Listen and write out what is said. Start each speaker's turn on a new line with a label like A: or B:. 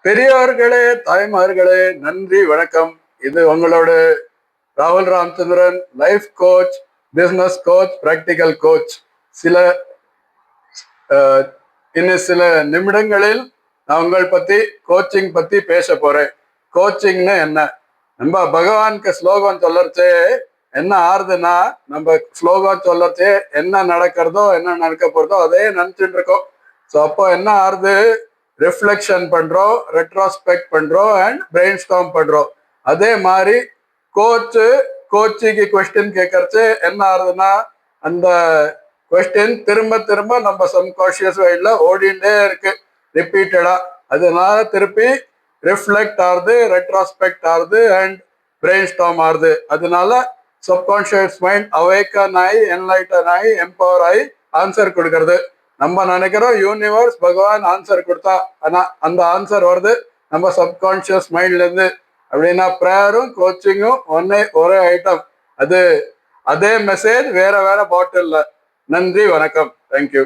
A: பெரியவர்களே, தாய்மார்களே, நன்றி, வணக்கம். இது உங்களோட ராகுல் Ramachandran, life coach, business coach, practical coach. இன்னும் சில நிமிடங்களில் நான் உங்கள் பத்தி கோச்சிங் பத்தி பேச போறேன். கோச்சிங்னு என்ன? நம்ம பகவானுக்கு ஸ்லோகம் சொல்லறச்சே என்ன ஆறுதுன்னா, நம்ம ஸ்லோகம் சொல்லறச்சே என்ன நடக்கிறதோ என்ன நடக்க போறதோ அதே நினைச்சுட்டு இருக்கோம். ஸோ அப்போ என்ன ஆறுது? ரிஃப்ளெக்ஷன் பண்றோம், ரெட்ரோஸ்பெக்ட் பண்றோம் அண்ட் பிரெயின் ஸ்டார்ம் பண்றோம். அதே மாதிரி கோச்சுக்கு கொஸ்டின் கேட்கறச்சு என்ன ஆகுதுன்னா, அந்த கொஸ்டின் திரும்ப திரும்ப நம்ம சப்கான்ஷியஸ் மைண்ட்ல ஓடிண்டே இருக்கு ரிப்பீட்டடா. அதனால திருப்பி ரிஃப்ளெக்ட் ஆகுது, ரெட்ரோஸ்பெக்ட் ஆகுது அண்ட் பிரெயின் ஸ்டார்ம் ஆகுது. அதனால சப்கான்ஷியஸ் மைண்ட் அவேக்கன் ஆகி, என்லைட்டன் ஆகி, எம்பவர் ஆகி ஆன்சர் கொடுக்கறது. நம்ம நினைக்கிறோம் யூனிவர்ஸ் பகவான் ஆன்சர் கொடுத்தா, ஆனா அந்த ஆன்சர் வருது நம்ம சப்கான்ஷியஸ் மைண்ட்ல இருந்து. அப்படின்னா ப்ரேயரும் கோச்சிங்கும் ஒரே ஐட்டம். அதே மெசேஜ் வேற வேற பாட்டில்ல. நன்றி, வணக்கம், தேங்க்யூ.